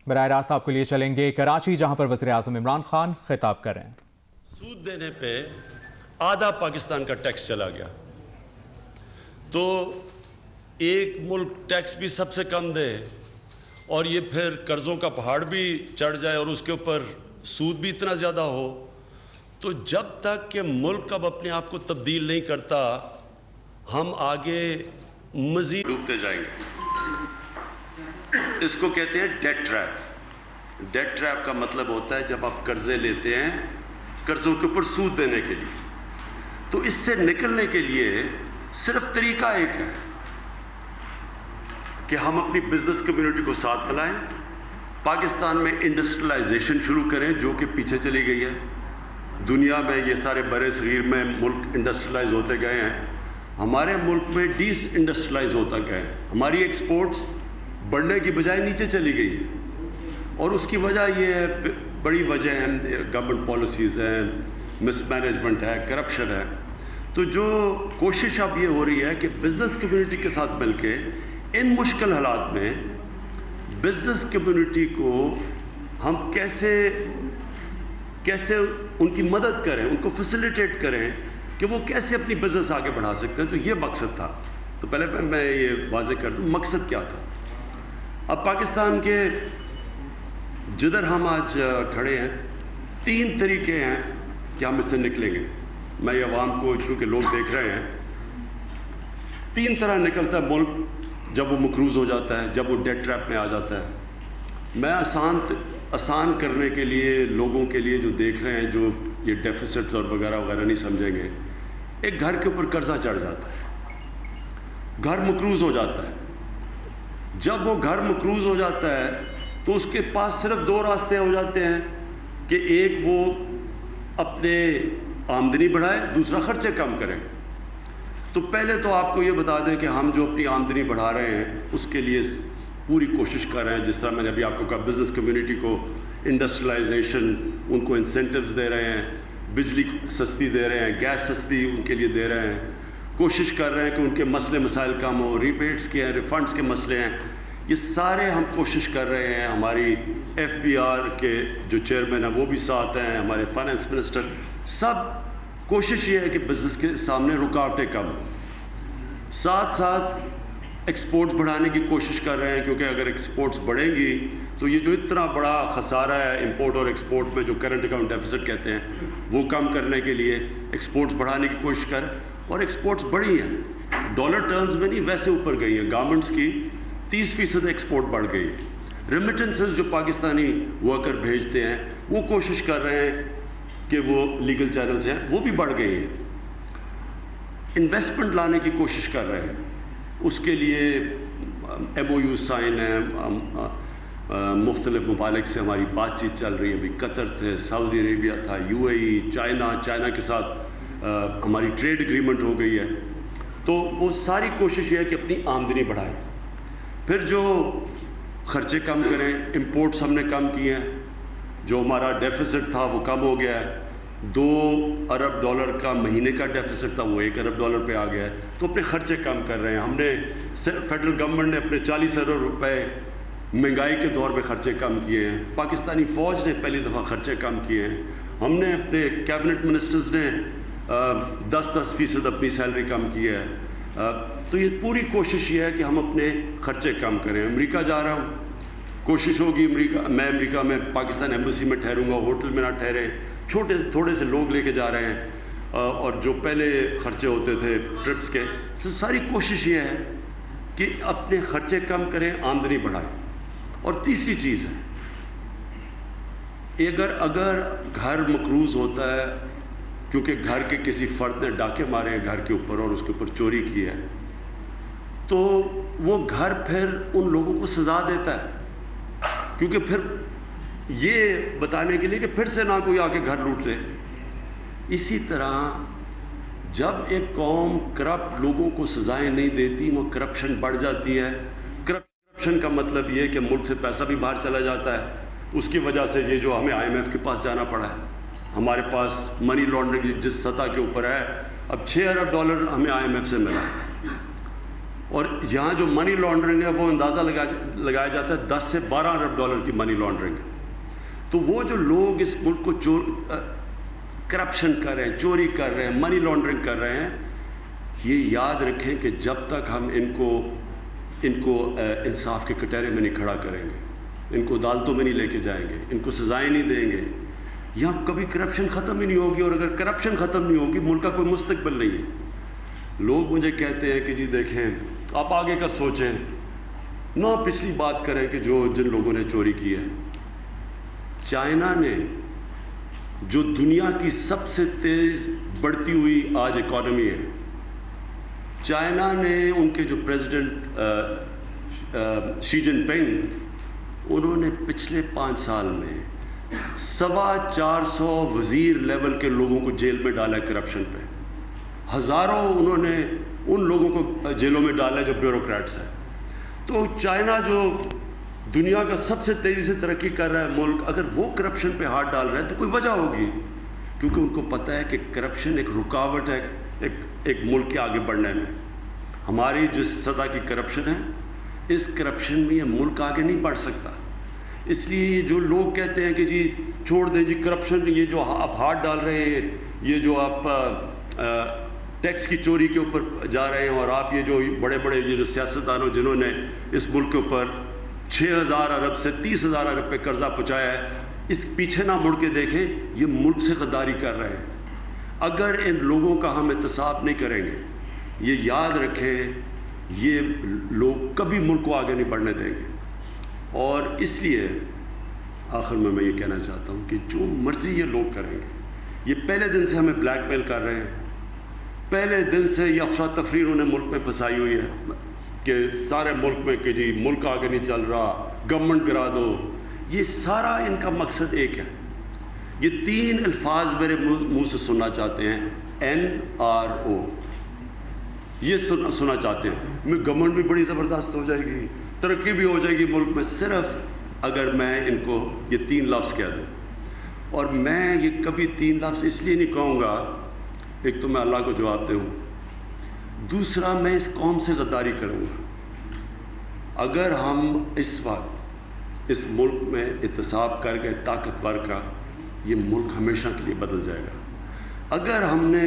براہ راست آپ کے لیے چلیں گے کراچی، جہاں پر وزیر اعظم عمران خان خطاب کر رہے ہیں۔ سود دینے پہ آدھا پاکستان کا ٹیکس چلا گیا، تو ایک ملک ٹیکس بھی سب سے کم دے اور یہ پھر قرضوں کا پہاڑ بھی چڑھ جائے اور اس کے اوپر سود بھی اتنا زیادہ ہو، تو جب تک کہ ملک اب اپنے آپ کو تبدیل نہیں کرتا ہم آگے مزید ڈوبتے جائیں گے۔ اس کو کہتے ہیں ڈیٹ ٹریپ۔ ڈیٹ ٹریپ کا مطلب ہوتا ہے جب آپ قرضے لیتے ہیں قرضوں کے اوپر سود دینے کے لیے، تو اس سے نکلنے کے لیے صرف طریقہ ایک ہے کہ ہم اپنی بزنس کمیونٹی کو ساتھ ملائیں، پاکستان میں انڈسٹریلائزیشن شروع کریں جو کہ پیچھے چلی گئی ہے۔ دنیا میں یہ سارے برے صغیر میں ملک انڈسٹریلائز ہوتے گئے ہیں، ہمارے ملک میں ڈیس انڈسٹریلائز ہوتا گیا ہے، ہماری ایکسپورٹس بڑھنے کی بجائے نیچے چلی گئی ہے، اور اس کی وجہ یہ ہے، بڑی وجہ ہیں گورنمنٹ پالیسیز ہیں، مس مینجمنٹ ہے، کرپشن ہے۔ تو جو کوشش اب یہ ہو رہی ہے کہ بزنس کمیونٹی کے ساتھ مل کے ان مشکل حالات میں بزنس کمیونٹی کو ہم کیسے ان کی مدد کریں، ان کو فیسیلیٹیٹ کریں کہ وہ کیسے اپنی بزنس آگے بڑھا سکتے ہیں۔ تو یہ مقصد تھا۔ تو پہلے میں یہ واضح کر دوں مقصد کیا تھا۔ اب پاکستان کے جدھر ہم آج کھڑے ہیں، تین طریقے ہیں کہ ہم اس سے نکلیں گے۔ میں یہ عوام کو، کیونکہ لوگ دیکھ رہے ہیں، تین طرح نکلتا ہے ملک جب وہ مقروض ہو جاتا ہے، جب وہ ڈیٹ ٹریپ میں آ جاتا ہے۔ میں آسان کرنے کے لیے لوگوں کے لیے جو دیکھ رہے ہیں، جو یہ ڈیفیسٹس اور وغیرہ وغیرہ نہیں سمجھیں گے، ایک گھر کے اوپر قرضہ چڑھ جاتا ہے، گھر مقروض ہو جاتا ہے۔ جب وہ گھر مقروض ہو جاتا ہے تو اس کے پاس صرف دو راستے ہو جاتے ہیں کہ ایک وہ اپنے آمدنی بڑھائے، دوسرا خرچے کم کریں۔ تو پہلے تو آپ کو یہ بتا دیں کہ ہم جو اپنی آمدنی بڑھا رہے ہیں اس کے لیے پوری کوشش کر رہے ہیں، جس طرح میں نے ابھی آپ کو کہا، بزنس کمیونٹی کو انڈسٹریلائزیشن، ان کو انسینٹیوز دے رہے ہیں، بجلی سستی دے رہے ہیں، گیس سستی ان کے لیے دے رہے ہیں، کوشش کر رہے ہیں کہ ان کے مسئلے مسائل کم ہو، ریبیٹس کے ہیں، ریفنڈس کے مسئلے ہیں، یہ سارے ہم کوشش کر رہے ہیں۔ ہماری ایف بی آر کے جو چیئرمین ہیں وہ بھی ساتھ ہیں، ہمارے فائنانس منسٹر، سب کوشش یہ ہے کہ بزنس کے سامنے رکاوٹیں کم ہوں۔ ساتھ ساتھ ایکسپورٹس بڑھانے کی کوشش کر رہے ہیں، کیونکہ اگر ایکسپورٹس بڑھیں گی تو یہ جو اتنا بڑا خسارہ ہے امپورٹ اور ایکسپورٹ میں، جو کرنٹ اکاؤنٹ ڈیفیسٹ کہتے ہیں، وہ کم کرنے کے لیے ایکسپورٹس بڑھانے کی کوشش کر، اور ایکسپورٹس بڑھی ہیں، ڈالر ٹرمز میں نہیں ویسے اوپر گئی ہیں۔ گارمنٹس کی 30% ایکسپورٹ بڑھ گئی ہے۔ ریمیٹنسز جو پاکستانی ورکر بھیجتے ہیں وہ کوشش کر رہے ہیں کہ وہ لیگل چینلز ہیں وہ بھی بڑھ گئی ہیں۔ انویسٹمنٹ لانے کی کوشش کر رہے ہیں، اس کے لیے ایم او یو سائن ہیں، مختلف ممالک سے ہماری بات چیت چل رہی ہے۔ ابھی قطر تھے، سعودی عربیہ تھا، یو اے ای، چائنا کے ساتھ ہماری ٹریڈ اگریمنٹ ہو گئی ہے۔ تو وہ ساری کوشش یہ ہے کہ اپنی آمدنی بڑھائیں، پھر جو خرچے کم کریں۔ امپورٹس ہم نے کم کیے ہیں، جو ہمارا ڈیفیسٹ تھا وہ کم ہو گیا ہے۔ $2 ارب کا مہینے کا ڈیفیسٹ تھا، وہ $1 ارب پہ آ گیا ہے۔ تو اپنے خرچے کم کر رہے ہیں۔ ہم نے فیڈرل گورنمنٹ نے اپنے 40 ارب روپے مہنگائی کے دور میں خرچے کم کیے ہیں۔ پاکستانی فوج نے پہلی دفعہ خرچے کم کیے ہیں۔ ہم نے اپنے کیبنٹ منسٹرز نے 10% اپنی سیلری کم کی ہے۔ تو یہ پوری کوشش یہ ہے کہ ہم اپنے خرچے کم کریں۔ امریکہ جا رہا ہوں، کوشش ہوگی میں امریکہ میں پاکستان ایمبیسی میں ٹھہروں گا، ہوٹل میں نہ ٹھہریں، تھوڑے سے لوگ لے کے جا رہے ہیں، اور جو پہلے خرچے ہوتے تھے ٹرپس کے، ساری کوشش یہ ہے کہ اپنے خرچے کم کریں، آمدنی بڑھائیں۔ اور تیسری چیز ہے، اگر گھر مقروض ہوتا ہے کیونکہ گھر کے کسی فرد نے ڈاکے مارے ہیں گھر کے اوپر اور اس کے اوپر چوری کی ہے، تو وہ گھر پھر ان لوگوں کو سزا دیتا ہے، کیونکہ پھر یہ بتانے کے لیے کہ پھر سے نہ کوئی آ کے گھر لوٹ لے۔ اسی طرح جب ایک قوم کرپٹ لوگوں کو سزائیں نہیں دیتی، وہ کرپشن بڑھ جاتی ہے۔ کرپشن کا مطلب یہ ہے کہ ملک سے پیسہ بھی باہر چلا جاتا ہے۔ اس کی وجہ سے یہ جو ہمیں IMF کے پاس جانا پڑا ہے، ہمارے پاس منی لانڈرنگ جس سطح کے اوپر ہے، اب $6 ارب ہمیں IMF سے ملا۔ اور یہاں جو منی لانڈرنگ ہے وہ اندازہ لگایا جاتا ہے 10 سے 12 ارب ڈالر کی منی لانڈرنگ ہے. تو وہ جو لوگ اس ملک کو کرپشن کر رہے ہیں, چوری کر رہے ہیں, منی لانڈرنگ کر رہے ہیں, یہ یاد رکھیں کہ جب تک ہم ان کو انصاف کے کٹہرے میں نہیں کھڑا کریں گے, ان کو عدالتوں میں نہیں لے کے جائیں گے, ان کو سزائیں نہیں دیں گے, یہاں کبھی کرپشن ختم ہی نہیں ہوگی. اور اگر کرپشن ختم نہیں ہوگی, ملک کا کوئی مستقبل نہیں ہے. لوگ مجھے کہتے ہیں کہ جی دیکھیں آپ آگے کا سوچیں, نہ پچھلی بات کریں کہ جن لوگوں نے چوری کی ہے. چائنا نے جو دنیا کی سب سے تیز بڑھتی ہوئی آج اکانومی ہے, چائنا نے ان کے جو پریزیڈنٹ شی جن پنگ, انہوں نے پچھلے 5 سال میں 450 وزیر لیول کے لوگوں کو جیل میں ڈالا ہے کرپشن پہ. ہزاروں انہوں نے ان لوگوں کو جیلوں میں ڈالا ہے جو بیوروکریٹس ہیں. تو چائنا جو دنیا کا سب سے تیزی سے ترقی کر رہا ہے ملک, اگر وہ کرپشن پہ ہاتھ ڈال رہا ہے تو کوئی وجہ ہوگی, کیونکہ ان کو پتہ ہے کہ کرپشن ایک رکاوٹ ہے ایک ملک کے آگے بڑھنے میں. ہماری جس سطح کی کرپشن ہے, اس کرپشن میں یہ ملک آگے نہیں بڑھ سکتا. اس لیے جو لوگ کہتے ہیں کہ جی چھوڑ دیں جی کرپشن, یہ جو آپ ہاتھ ڈال رہے ہیں, یہ جو آپ ٹیکس کی چوری کے اوپر جا رہے ہیں, اور آپ یہ جو بڑے بڑے یہ جو سیاستدانوں جنہوں نے اس ملک کے اوپر 6,000 ارب سے 30,000 ارب پہ قرضہ پہنچایا ہے, اس پیچھے نہ مڑ کے دیکھیں, یہ ملک سے غداری کر رہے ہیں. اگر ان لوگوں کا ہم احتساب نہیں کریں گے, یہ یاد رکھیں, یہ لوگ کبھی ملک کو آگے نہیں بڑھنے دیں گے. اور اس لیے آخر میں یہ کہنا چاہتا ہوں کہ جو مرضی یہ لوگ کریں گے, یہ پہلے دن سے ہمیں بلیک میل کر رہے ہیں, پہلے دن سے یہ افراتفری انہوں نے ملک میں پھنسائی ہوئی ہے کہ سارے ملک میں کہ جی ملک آگے نہیں چل رہا, گورنمنٹ گرا دو. یہ سارا ان کا مقصد ایک ہے. یہ 3 الفاظ میرے منہ سے سننا چاہتے ہیں, NRO. یہ سننا چاہتے ہیں گورنمنٹ بھی بڑی زبردست ہو جائے گی, ترقی بھی ہو جائے گی ملک میں, صرف اگر میں ان کو یہ 3 لفظ کہہ دوں. اور میں یہ کبھی 3 لفظ اس لیے نہیں کہوں گا, ایک تو میں اللہ کو جواب دوں, دوسرا میں اس قوم سے غداری کروں گا. اگر ہم اس وقت اس ملک میں احتساب کر گئے طاقتور کا, یہ ملک ہمیشہ کے لیے بدل جائے گا. اگر ہم نے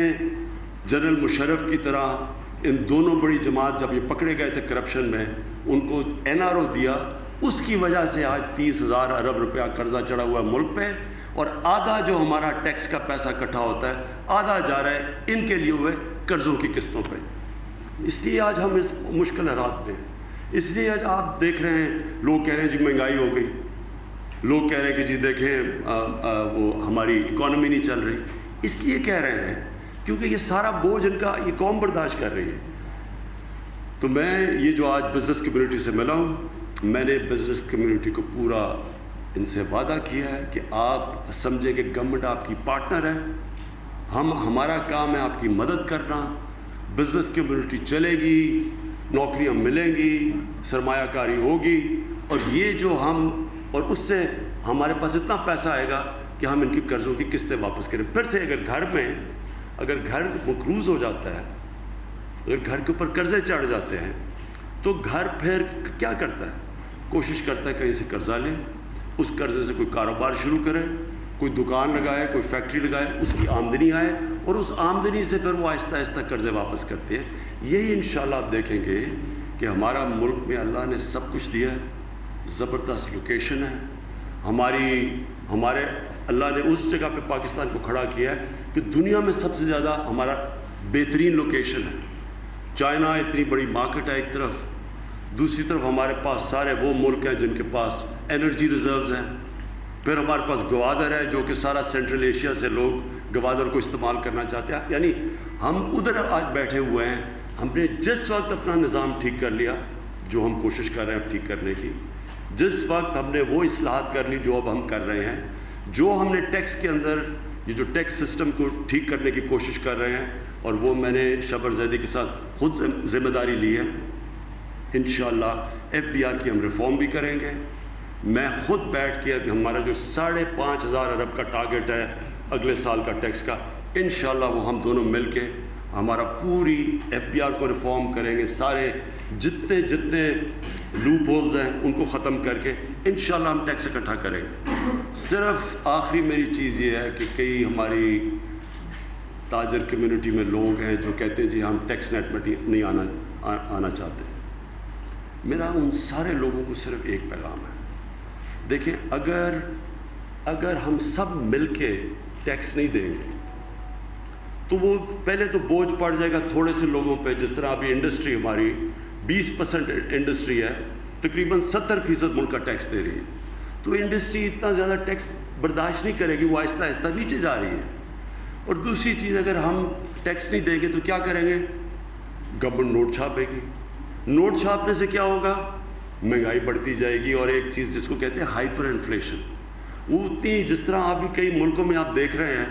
جنرل مشرف کی طرح ان دونوں بڑی جماعت جب یہ پکڑے گئے تھے کرپشن میں, ان کو NRO دیا, اس کی وجہ سے آج 30,000 ارب روپیہ قرضہ چڑھا ہوا ہے ملک پہ, اور آدھا جو ہمارا ٹیکس کا پیسہ اکٹھا ہوتا ہے, آدھا جا رہا ہے ان کے لیے ہوئے قرضوں کی قسطوں پہ. اس لیے آج ہم اس مشکل حالات میں, اس لیے آج آپ دیکھ رہے ہیں لوگ کہہ رہے ہیں جی مہنگائی ہو گئی, لوگ کہہ رہے ہیں کہ جی دیکھیں وہ ہماری اکانومی نہیں چل رہی. اس لیے کہہ رہے ہیں کیونکہ یہ سارا بوجھ ان کا یہ قوم برداشت کر رہی ہے. تو میں یہ جو آج بزنس کمیونٹی سے ملا ہوں, میں نے بزنس کمیونٹی کو پورا ان سے وعدہ کیا ہے کہ آپ سمجھیں کہ گورنمنٹ آپ کی پارٹنر ہے, ہمارا کام ہے آپ کی مدد کرنا. بزنس کمیونٹی چلے گی, نوکریاں ملیں گی, سرمایہ کاری ہوگی, اور یہ جو اور اس سے ہمارے پاس اتنا پیسہ آئے گا کہ ہم ان کی قرضوں کی قسطیں واپس کریں. پھر سے اگر گھر مقروض ہو جاتا ہے, اگر گھر کے اوپر قرضے چڑھ جاتے ہیں, تو گھر پھر کیا کرتا ہے, کوشش کرتا ہے کہیں سے قرضہ لیں, اس قرضے سے کوئی کاروبار شروع کرے, کوئی دکان لگائے, کوئی فیکٹری لگائے, اس کی آمدنی آئے, اور اس آمدنی سے پھر وہ آہستہ آہستہ قرضے واپس کرتے ہیں. یہی انشاءاللہ آپ دیکھیں گے کہ ہمارا ملک میں اللہ نے سب کچھ دیا ہے, زبردست لوکیشن ہے ہمارے اللہ نے اس جگہ پہ پاکستان کو کھڑا کیا ہے کہ دنیا میں سب سے زیادہ ہمارا بہترین لوکیشن ہے. چائنا اتنی بڑی مارکیٹ ہے ایک طرف, دوسری طرف ہمارے پاس سارے وہ ملک ہیں جن کے پاس انرجی ریزروز ہیں, پھر ہمارے پاس گوادر ہے جو کہ سارا سینٹرل ایشیا سے لوگ گوادر کو استعمال کرنا چاہتے ہیں. یعنی ہم ادھر آج بیٹھے ہوئے ہیں, ہم نے جس وقت اپنا نظام ٹھیک کر لیا, جو ہم کوشش کر رہے ہیں اب ٹھیک کرنے کی, جس وقت ہم نے وہ اصلاحات کر لی جو اب ہم کر رہے ہیں, جو ہم نے ٹیکس کے اندر یہ جو ٹیکس سسٹم کو ٹھیک کرنے کی کوشش کر رہے ہیں, اور وہ میں نے شبر زیدی کے ساتھ خود ذمہ داری لی ہے. انشاءاللہ FBR کی ہم ریفارم بھی کریں گے. میں خود بیٹھ کے ہمارا جو 5,500 ارب کا ٹارگٹ ہے اگلے سال کا ٹیکس کا, انشاءاللہ وہ ہم دونوں مل کے ہمارا پوری FBR کو ریفارم کریں گے, سارے جتنے جتنے لوپ ہولز ہیں ان کو ختم کر کے انشاءاللہ ہم ٹیکس اکٹھا کریں گے. صرف آخری میری چیز یہ ہے کہ کئی ہماری تاجر کمیونٹی میں لوگ ہیں جو کہتے ہیں جی ہم ٹیکس نیٹ میں نہیں آنا چاہتے. میرا ان سارے لوگوں کو صرف ایک پیغام ہے. دیکھیں اگر ہم سب مل کے ٹیکس نہیں دیں گے تو وہ پہلے تو بوجھ پڑ جائے گا تھوڑے سے لوگوں پہ. جس طرح ابھی انڈسٹری ہماری 20% انڈسٹری ہے, تقریباً 70% ملک کا ٹیکس دے رہی ہے. تو انڈسٹری اتنا زیادہ ٹیکس برداشت نہیں کرے گی, وہ آہستہ آہستہ نیچے جا رہی ہے. اور دوسری چیز, اگر ہم ٹیکس نہیں دیں گے تو کیا کریں گے؟ گورنمنٹ نوٹ چھاپے گی. نوٹ چھاپنے سے کیا ہوگا؟ مہنگائی بڑھتی جائے گی. اور ایک چیز جس کو کہتے ہیں ہائپر انفلیشن, وہ اتنی, جس طرح ابھی کئی ملکوں میں آپ دیکھ رہے ہیں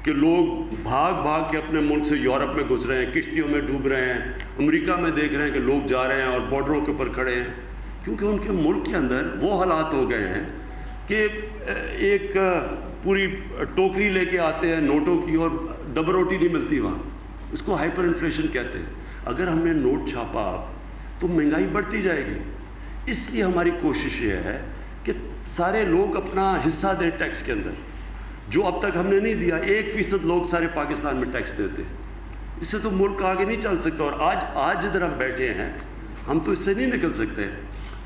کہ لوگ بھاگ کے اپنے ملک سے یورپ میں گھس رہے ہیں, کشتیوں میں ڈوب رہے ہیں. امریکہ میں دیکھ رہے ہیں کہ لوگ جا رہے ہیں اور بارڈروں کے اوپر کھڑے ہیں, کیونکہ ان کے ملک کے اندر وہ حالات ہو گئے ہیں کہ ایک پوری ٹوکری لے کے آتے ہیں نوٹوں کی اور ڈبل روٹی نہیں ملتی وہاں. اس کو ہائپر انفلیشن کہتے ہیں. اگر ہم نے نوٹ چھاپا تو مہنگائی بڑھتی جائے گی. اس لیے ہماری کوشش یہ ہے کہ سارے لوگ اپنا حصہ دیں ٹیکس کے اندر, جو اب تک ہم نے نہیں دیا. 1% لوگ سارے پاکستان میں ٹیکس دیتے ہیں. اس سے تو ملک آگے نہیں چل سکتا. اور آج جدھر ہم بیٹھے ہیں ہم تو اس سے نہیں نکل سکتے.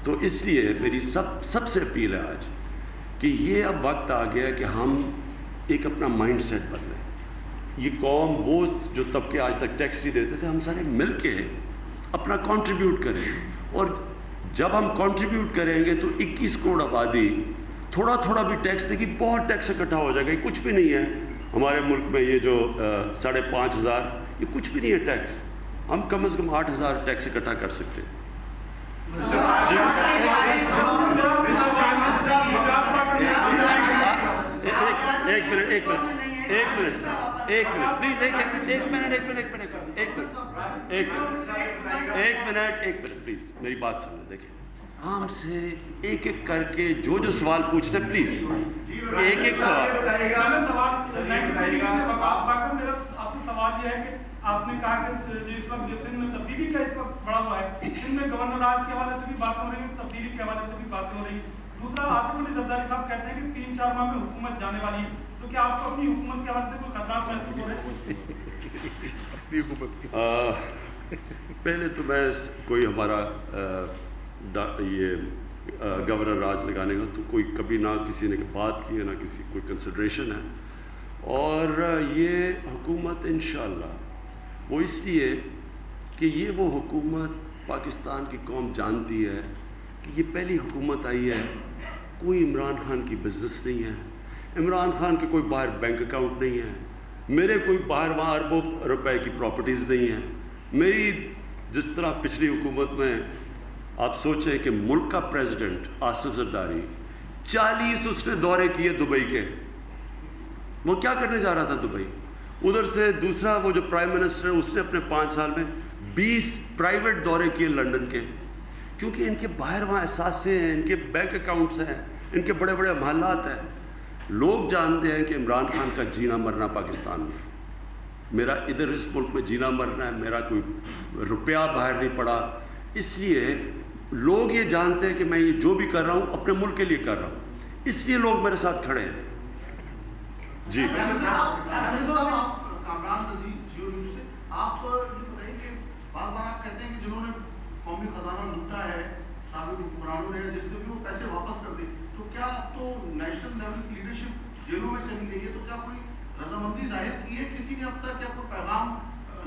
تو اس لیے میری سب سے اپیل ہے آج کہ یہ اب وقت آ گیا کہ ہم ایک اپنا مائنڈ سیٹ بدلیں. یہ قوم, وہ جو طبقے آج تک ٹیکس نہیں دیتے تھے, ہم سارے مل کے اپنا کنٹریبیوٹ کریں. اور جب ہم کنٹریبیوٹ کریں گے تو 21 کروڑ آبادی تھوڑا تھوڑا بھی ٹیکس دے گی, بہت ٹیکس اکٹھا ہو جائے گا. یہ کچھ بھی نہیں ہے ہمارے ملک میں, یہ جو 5,500 یہ کچھ بھی نہیں ہے ٹیکس. ہم کم از کم 8,000 ٹیکس اکٹھا کر سکتے ہیں. ایک منٹ پلیز میری بات سنیں. دیکھیں, ہم سے ایک کر کے جو سوال پوچھتے ہیں پلیز ایک سوال. سوال یہ ہے کہ آپ نے کہا کہ اس وقت سندھ میں تبدیلی کا اس وقت بڑا ہوا ہے, سندھ میں گورنر راج کے حوالے سے بھی بات ہو رہی ہے, تبدیلی کے حوالے سے بھی باتیں ہو رہی ہیں. دوسرا, آصف علی زرداری صاحب کہتے ہیں کہ 3-4 ماہ میں حکومت جانے والی ہے, تو کیا آپ کو اپنی حکومت کے حوالے سے کوئی خطرات محسوس ہو رہے ہیں؟ پہلے تو میں کوئی ہمارا یہ گورنر راج لگانے کا تو کوئی کبھی نہ کسی نے بات کی ہے, نہ کسی کوئی کنسیڈریشن ہے. اور یہ حکومت انشاءاللہ وہ اس لیے کہ یہ وہ حکومت پاکستان کی قوم جانتی ہے کہ یہ پہلی حکومت آئی ہے, کوئی عمران خان کی بزنس نہیں ہے, عمران خان کے کوئی باہر بینک اکاؤنٹ نہیں ہے, میرے کوئی باہر وہاں اربوں روپے کی پراپرٹیز نہیں ہیں. میری جس طرح پچھلی حکومت میں آپ سوچیں کہ ملک کا پریزیڈنٹ آصف زرداری 40 اس نے دورے کیے دبئی کے. وہ کیا کرنے جا رہا تھا دبئی؟ ادھر سے دوسرا وہ جو پرائم منسٹر ہے اس نے اپنے 5 سال میں 20 پرائیویٹ دورے کیے لنڈن کے, کیونکہ ان کے باہر وہاں اثاثے ہیں, ان کے بینک اکاؤنٹس ہیں, ان کے بڑے بڑے محلات ہیں. لوگ جانتے ہیں کہ عمران خان کا جینا مرنا پاکستان میں, میرا ادھر اس ملک میں جینا مرنا ہے, میرا کوئی روپیہ باہر نہیں پڑا. اس لیے لوگ یہ جانتے ہیں کہ میں یہ جو بھی کر رہا ہوں اپنے ملک کے لیے کر رہا ہوں, اس لیے لوگ میرے ساتھ کھڑے ہیں. جی آپ بتائیے کہ بار بار آپ کہتے ہیں کہ جنہوں نے قومی خزانہ لوٹا ہے سابق حکمرانوں نے, جس نے بھی وہ پیسے واپس کر دیں, تو کیا اب تو نیشنل لیول کی لیڈرشپ جیلوں میں چلی گئی ہے, تو کیا کوئی رضامندی ظاہر کی ہے کسی نے اب تک, یا کوئی پیغام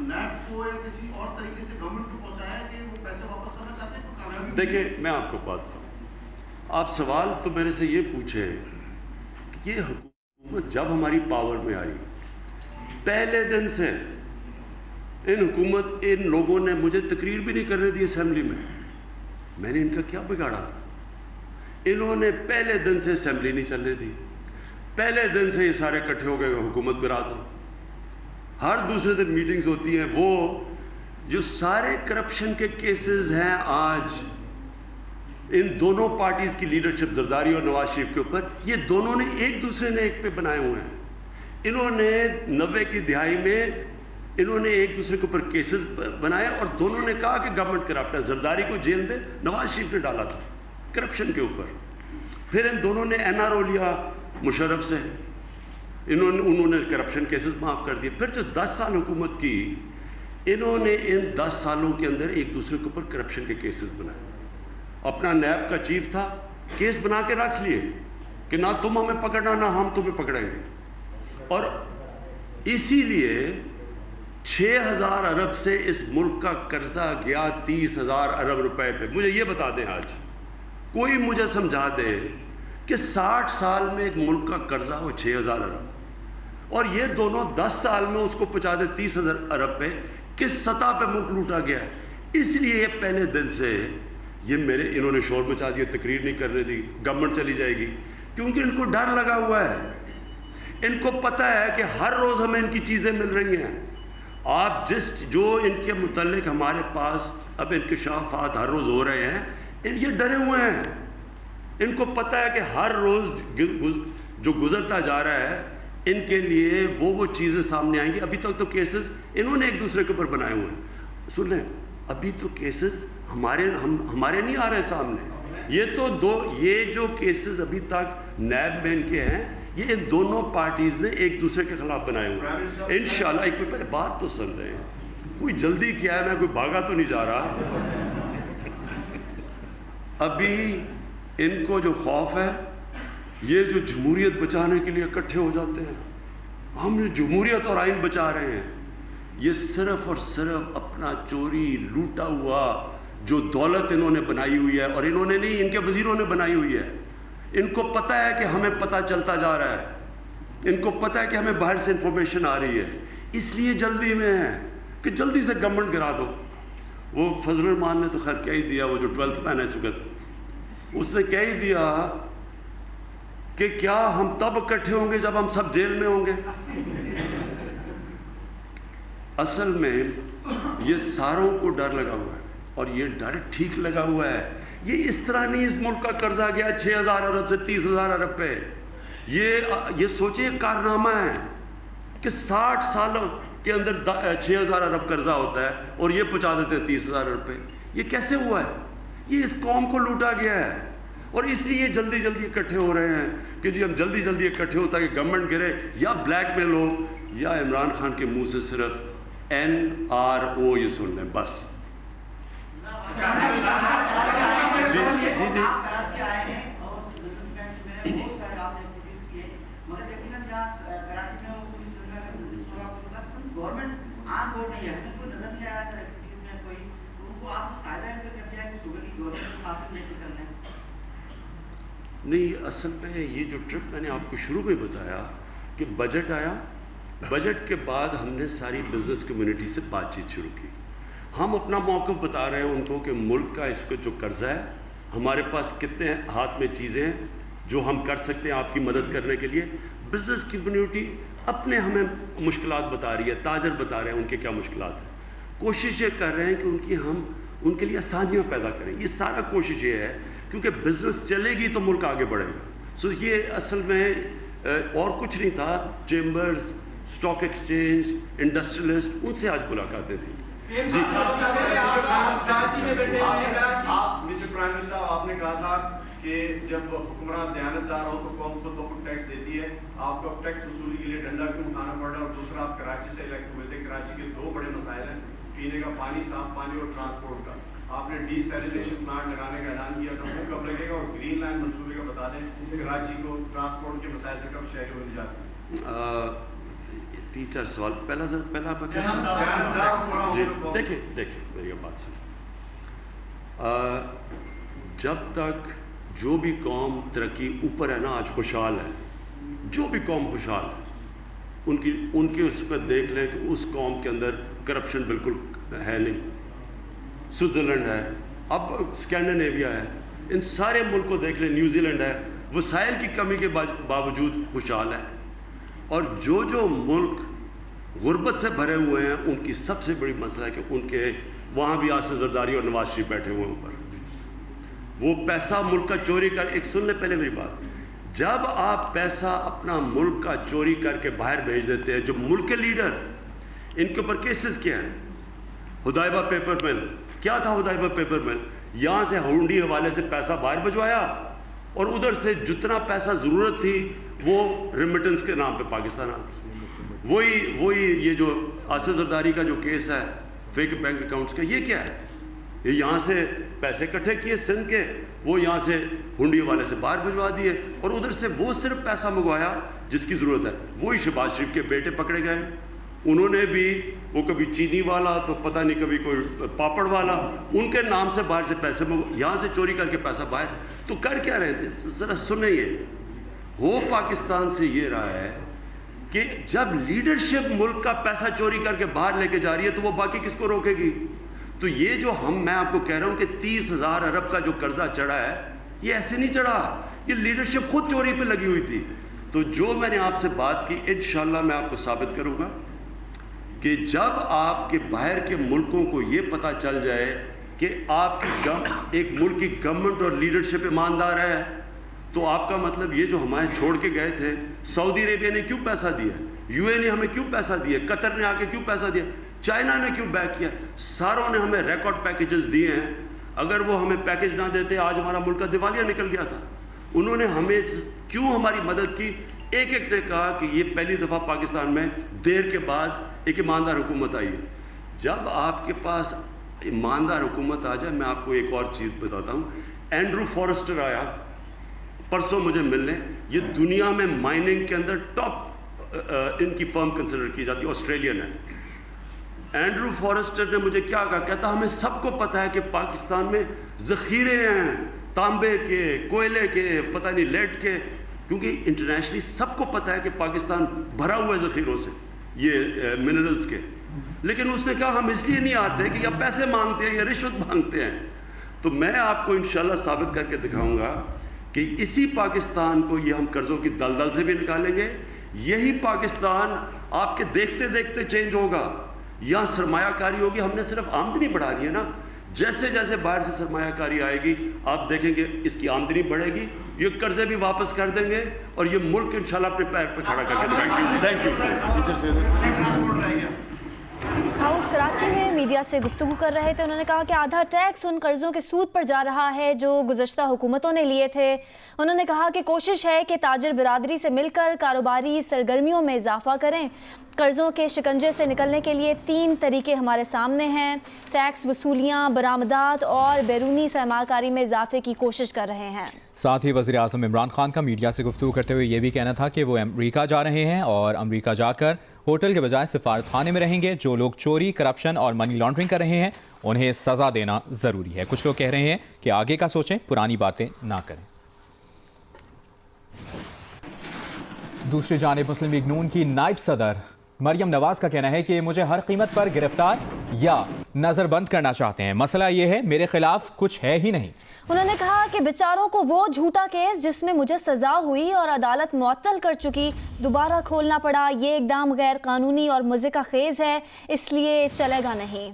نیب کو یا کسی اور طریقے سے گورنمنٹ کو پہنچایا ہے کہ وہ پیسے واپس کرنا چاہتے ہیں؟ کوئی کامیابی؟ دیکھیں, میں آپ کو بات کروں, آپ سوال تو میرے سے یہ پوچھیں کہ یہ حکومت جب ہماری پاور میں آئی پہلے دن سے ان لوگوں نے مجھے تقریر بھی نہیں کرنے دی اسمبلی میں. میں نے ان کا کیا بگاڑا تھا؟ انہوں نے پہلے دن سے اسمبلی نہیں چلنے دی, پہلے دن سے یہ سارے اکٹھے ہو گئے حکومت گرا دو. ہر دوسرے دن میٹنگز ہوتی ہیں. وہ جو سارے کرپشن کے کیسز ہیں آج ان دونوں پارٹیز کی لیڈرشپ, زرداری اور نواز شریف کے اوپر, یہ دونوں نے ایک دوسرے نے ایک پہ بنائے ہوئے ہیں. انہوں نے 90 کی دہائی میں انہوں نے ایک دوسرے کے اوپر کیسز بنائے اور دونوں نے کہا کہ گورنمنٹ کرپٹ ہے. زرداری کو جیل میں نواز شریف نے ڈالا تھا کرپشن کے اوپر. پھر ان دونوں نے NRO لیا مشرف سے, انہوں نے کرپشن کیسز معاف کر دیے. پھر جو 10 سال حکومت کی, انہوں نے ان 10 سالوں کے اندر ایک دوسرے کے اوپر کرپشن کے کیسز بنائے. اپنا نیب کا چیف تھا, کیس بنا کے رکھ لیے کہ نہ تم ہمیں پکڑنا نہ ہم تمہیں پکڑیں گے. اور اسی لیے 6,000 ارب سے اس ملک کا قرضہ گیا 30,000 ارب روپے پہ. مجھے یہ بتا دیں, آج کوئی مجھے سمجھا دے کہ 60 سال میں ایک ملک کا قرضہ ہو 6,000 ارب اور یہ دونوں 10 سال میں اس کو پہنچا دے 30,000 ارب پہ, کس سطح پہ ملک لوٹا گیا ہے. اس لیے پہلے دن سے یہ انہوں نے شور مچا دیا, تقریر نہیں کرنے دی, گورنمنٹ چلی جائے گی, کیونکہ ان کو ڈر لگا ہوا ہے. ان کو پتہ ہے کہ ہر روز ہمیں ان کی چیزیں مل رہی ہیں. آپ جو ان کے متعلق ہمارے پاس اب انکشافات ہر روز ہو رہے ہیں, یہ ڈرے ہوئے ہیں. ان کو پتہ ہے کہ ہر روز جو گزرتا جا رہا ہے ان کے لیے وہ چیزیں سامنے آئیں گی. ابھی تک تو کیسز انہوں نے ایک دوسرے کے اوپر بنائے ہوئے ہیں. سن لیں, ابھی تو کیسز ہمارے نہیں آ رہے سامنے. یہ جو کیسز ابھی تک نیب میں ان کے ہیں, یہ ان دونوں پارٹیز نے ایک دوسرے کے خلاف بنائے ہوئے ہیں. انشاءاللہ ایک پہلے بات تو سن رہے ہیں, کوئی جلدی کیا ہے, میں کوئی بھاگا تو نہیں جا رہا. ابھی ان کو جو خوف ہے, یہ جو جمہوریت بچانے کے لیے اکٹھے ہو جاتے ہیں, ہم جمہوریت اور آئین بچا رہے ہیں, یہ صرف اور صرف اپنا چوری لوٹا ہوا جو دولت انہوں نے بنائی ہوئی ہے, اور انہوں نے نہیں, ان کے وزیروں نے بنائی ہوئی ہے. ان کو پتہ ہے کہ ہمیں پتہ چلتا جا رہا ہے, ان کو پتہ ہے کہ ہمیں باہر سے انفارمیشن آ رہی ہے, اس لیے جلدی میں ہے کہ جلدی سے گورنمنٹ گرا دو. وہ فضل الرحمان نے تو خیر کہہ ہی دیا, وہ جو 12th مین ہے اس وقت, اس نے کہہ ہی دیا کہ کیا ہم تب اکٹھے ہوں گے جب ہم سب جیل میں ہوں گے. اصل میں یہ ساروں کو ڈر لگا ہوا ہے, اور یہ ڈر ٹھیک لگا ہوا ہے. یہ اس طرح نہیں اس ملک کا قرضہ گیا 6,000 ارب سے 30,000 ارب پہ. یہ سوچیں کارنامہ ہے کہ 60 سالوں کے اندر 6,000 ارب قرضہ ہوتا ہے اور یہ پہنچا دیتے ہیں 30,000 ارب پہ. یہ کیسے ہوا ہے؟ یہ اس قوم کو لوٹا گیا ہے, اور اس لیے جلدی جلدی اکٹھے ہو رہے ہیں کہ جی ہم جلدی جلدی اکٹھے ہوتا ہے کہ گورنمنٹ گرے, یا بلیک میل ہو, یا عمران خان کے منہ سے صرف NRO یہ سن لیں بس. نہیں, اصل میں یہ جو ٹرپ میں نے آپ کو شروع میں بتایا کہ بجٹ آیا, بجٹ کے بعد ہم نے ساری بزنس کمیونٹی سے بات چیت شروع کی. ہم اپنا موقف بتا رہے ہیں ان کو کہ ملک کا اس پہ جو قرضہ ہے, ہمارے پاس کتنے ہاتھ میں چیزیں ہیں جو ہم کر سکتے ہیں آپ کی مدد کرنے کے لیے. بزنس کمیونٹی اپنے ہمیں مشکلات بتا رہی ہے, تاجر بتا رہے ہیں ان کے کیا مشکلات ہیں. کوشش یہ کر رہے ہیں کہ ہم ان کے لیے آسانیاں پیدا کریں. یہ سارا کوشش یہ ہے کیونکہ بزنس چلے گی تو ملک آگے بڑھے گا. یہ اصل میں اور کچھ نہیں تھا. چیمبرز, اسٹاک ایکسچینج, انڈسٹریلسٹ, ان سے آج ملاقاتیں تھیں. جی آپ مسٹر پرائم منسٹر صاحب, آپ نے کہا تھا کہ جب حکمران دیانتدار ہو تو قوم خود بخود ٹیکس دیتی ہے. آپ کو ٹیکس وصولی کے لیے ڈنڈا کیوں اٹھانا پڑ رہا ہے؟ اور دوسرا, آپ کراچی سے الیکٹ ہوئے تھے, کراچی کے 2 بڑے مسائل ہیں, پینے کا پانی, صاف پانی, اور ٹرانسپورٹ کا. آپ نے ڈی سیلینیشن پلانٹ لگانے کا اعلان کیا تھا, وہ کب لگے گا؟ اور گرین لائن منصوبے کا بتا دیں, کراچی کو ٹرانسپورٹ کے مسائل سے کب شہری ہو جاتی؟ 3-4 سوال. پہلا آپ جی دیکھیں میری بات سنیں. جب تک جو بھی قوم ترقی اوپر ہے نا, آج خوشحال ہے, جو بھی قوم خوشحال ہے, ان کی اس پہ دیکھ لیں کہ اس قوم کے اندر کرپشن بالکل ہے نہیں. سوئٹزرلینڈ ہے, اب اسکینڈینیویا ہے, ان سارے ملک کو دیکھ لیں, نیوزی لینڈ ہے, وسائل کی کمی کے باوجود خوشحال ہے. اور جو ملک غربت سے بھرے ہوئے ہیں, ان کی سب سے بڑی مسئلہ ہے کہ ان کے وہاں بھی آصف زرداری اور نواز شریف بیٹھے ہوئے ہیں اوپر. وہ پیسہ ملک کا چوری کر, ایک سن لیں پہلے میری بات, جب آپ پیسہ اپنا ملک کا چوری کر کے باہر بھیج دیتے ہیں, جو ملک کے لیڈر ان کے اوپر کیسز کیا ہیں؟ ہدایبہ پیپر مل، کیا تھا ہدایبہ پیپر مل؟ یہاں سے ہونڈی حوالے سے پیسہ باہر بھجوایا اور ادھر سے جتنا پیسہ ضرورت تھی وہ ریمیٹنس کے نام پہ پاکستان آ گئی۔ وہی یہ جو آصف زرداری کا جو کیس ہے فیک بینک اکاؤنٹس کا، یہ کیا ہے؟ یہ یہاں سے پیسے اکٹھے کیے سندھ کے، وہ یہاں سے ہنڈی والے سے باہر بھجوا دیے اور ادھر سے وہ صرف پیسہ منگوایا جس کی ضرورت ہے۔ وہی شہباز شریف کے بیٹے پکڑے گئے، انہوں نے بھی، وہ کبھی چینی والا تو پتہ نہیں کبھی کوئی پاپڑ والا، ان کے نام سے باہر سے پیسے یہاں سے چوری کر کے پیسہ باہر۔ تو کر کیا رہے تھے؟ ذرا سنیں، یہ ہو پاکستان سے یہ رہا ہے کہ جب لیڈرشپ ملک کا پیسہ چوری کر کے باہر لے کے جا رہی ہے تو وہ باقی کس کو روکے گی؟ تو یہ جو میں آپ کو کہہ رہا ہوں کہ 30,000 ارب کا جو قرضہ چڑھا ہے، یہ ایسے نہیں چڑھا، یہ لیڈرشپ خود چوری پہ لگی ہوئی تھی۔ تو جو میں نے آپ سے بات کی، انشاءاللہ میں آپ کو ثابت کروں گا کہ جب آپ کے باہر کے ملکوں کو یہ پتہ چل جائے کہ آپ کی ایک ملک کی گورنمنٹ اور لیڈرشپ ایماندار ہے، تو آپ کا مطلب یہ جو ہمارے چھوڑ کے گئے تھے، سعودی عربیہ نے کیوں پیسہ دیا، یو اے نے ہمیں کیوں پیسہ دیا، قطر نے آ کے کیوں پیسہ دیا، چائنا نے کیوں بیک کیا، ساروں نے ہمیں ریکارڈ پیکیجز دیے ہیں۔ اگر وہ ہمیں پیکیج نہ دیتے آج ہمارا ملک کا دیوالیہ نکل گیا تھا۔ انہوں نے ہمیں کیوں ہماری مدد کی؟ ایک ایک نے کہا کہ یہ پہلی دفعہ پاکستان میں دیر کے بعد ایک ایماندار حکومت آئی ہے۔ جب آپ کے پاس ایماندار حکومت آ جائے، میں آپ کو ایک اور چیز بتاتا ہوں۔ اینڈرو فارسٹر آیا پرسوں مجھے ملنے، یہ دنیا میں مائننگ کے اندر ٹاپ ان کی فرم کنسیڈر کی جاتی ہے، آسٹریلین ہے۔ اینڈرو فارسٹر نے مجھے کیا کہا؟ کہتا ہمیں سب کو پتہ ہے کہ پاکستان میں ذخیرے ہیں تانبے کے، کوئلے کے، پتہ نہیں لیڈ کے، کیونکہ انٹرنیشنلی سب کو پتہ ہے کہ پاکستان بھرا ہوا ہے ذخیروں سے، یہ منرلز کے۔ لیکن اس نے کہا ہم اس لیے نہیں آتے کہ یا پیسے مانگتے ہیں یا رشوت مانگتے ہیں۔ تو میں آپ کو انشاءاللہ ثابت کر کے دکھاؤں گا کہ اسی پاکستان کو یہ ہم قرضوں کی دلدل سے بھی نکالیں گے، یہی پاکستان آپ کے دیکھتے دیکھتے چینج ہوگا۔ یہاں سرمایہ کاری ہوگی، ہم نے صرف آمدنی بڑھانی ہے نا، جیسے جیسے باہر سے سرمایہ کاری آئے گی آپ دیکھیں گے اس کی آمدنی بڑھے گی، یہ قرضے بھی واپس کر دیں گے اور یہ ملک انشاءاللہ اپنے پیر پہ کھڑا کر کے تھینک یو۔ ہاؤس کراچی میں میڈیا سے گفتگو کر رہے تھے، انہوں نے کہا کہ آدھا ٹیکس ان قرضوں کے سود پر جا رہا ہے جو گزشتہ حکومتوں نے لیے تھے۔ انہوں نے کہا کہ کوشش ہے کہ تاجر برادری سے مل کر کاروباری سرگرمیوں میں اضافہ کریں۔ قرضوں کے شکنجے سے نکلنے کے لیے 3 طریقے ہمارے سامنے ہیں، ٹیکس وصولیاں، برآمدات اور بیرونی سرمایہ کاری میں اضافے کی کوشش کر رہے ہیں۔ ساتھ ہی وزیر اعظم عمران خان کا میڈیا سے گفتگو کرتے ہوئے یہ بھی کہنا تھا کہ وہ امریکہ جا رہے ہیں اور امریکہ جا کر ہوٹل کے بجائے سفارت خانے میں رہیں گے۔ جو لوگ چوری، کرپشن اور منی لانڈرنگ کر رہے ہیں انہیں سزا دینا ضروری ہے۔ کچھ لوگ کہہ رہے ہیں کہ آگے کا سوچیں، پرانی باتیں نہ کریں۔ دوسری جانب مسلم لیگ نون کی نائب صدر مریم نواز کا کہنا ہے کہ مجھے ہر قیمت پر گرفتار یا نظر بند کرنا چاہتے ہیں، مسئلہ یہ ہے میرے خلاف کچھ ہے ہی نہیں۔ انہوں نے کہا کہ بیچاروں کو وہ جھوٹا کیس جس میں مجھے سزا ہوئی اور عدالت معطل کر چکی دوبارہ کھولنا پڑا، یہ اقدام غیر قانونی اور مضحکہ خیز ہے، اس لیے چلے گا نہیں۔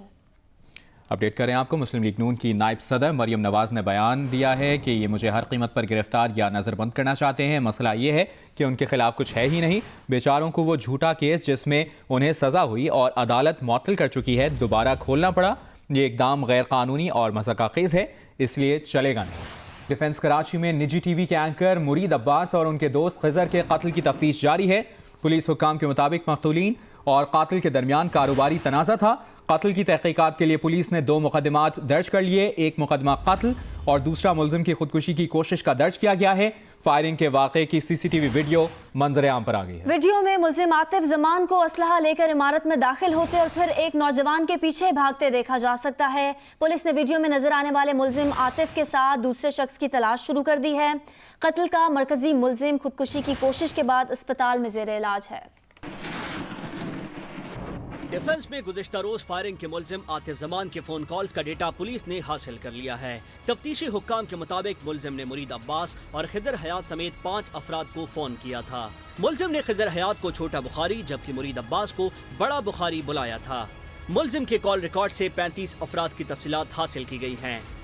اپڈیٹ کریں آپ کو، مسلم لیگ نون کی نائب صدر مریم نواز نے بیان دیا ہے کہ یہ مجھے ہر قیمت پر گرفتار یا نظر بند کرنا چاہتے ہیں، مسئلہ یہ ہے کہ ان کے خلاف کچھ ہے ہی نہیں، بیچاروں کو وہ جھوٹا کیس جس میں انہیں سزا ہوئی اور عدالت معطل کر چکی ہے دوبارہ کھولنا پڑا، یہ اقدام غیر قانونی اور مضحکہ خیز ہے، اس لیے چلے گا نہیں۔ ڈیفنس کراچی میں نجی ٹی وی کے اینکر مرید عباس اور ان کے دوست خضر کے قتل کی تفتیش جاری ہے۔ پولیس حکام کے مطابق مقتولین اور قاتل کے درمیان کاروباری تنازع تھا۔ قتل کی تحقیقات کے لیے پولیس نے 2 مقدمات درج کر لیے، ایک مقدمہ قتل اور دوسرا ملزم کی خودکشی کی کوشش کا درج کیا گیا ہے۔ فائرنگ کے واقعے کی CCTV ویڈیو منظر عام پر آ گئی ہے۔ ویڈیو میں ملزم عاطف زمان کو اسلحہ لے کر عمارت میں داخل ہوتے اور پھر ایک نوجوان کے پیچھے بھاگتے دیکھا جا سکتا ہے۔ پولیس نے ویڈیو میں نظر آنے والے ملزم عاطف کے ساتھ دوسرے شخص کی تلاش شروع کر دی ہے۔ قتل کا مرکزی ملزم خودکشی کی کوشش کے بعد اسپتال میں زیر علاج ہے۔ ڈیفنس میں گزشتہ روز فائرنگ کے ملزم عاطف زمان کے فون کالز کا ڈیٹا پولیس نے حاصل کر لیا ہے۔ تفتیشی حکام کے مطابق ملزم نے مرید عباس اور خضر حیات سمیت 5 افراد کو فون کیا تھا۔ ملزم نے خضر حیات کو چھوٹا بخاری جبکہ مرید عباس کو بڑا بخاری بلایا تھا۔ ملزم کے کال ریکارڈ سے 35 افراد کی تفصیلات حاصل کی گئی ہیں۔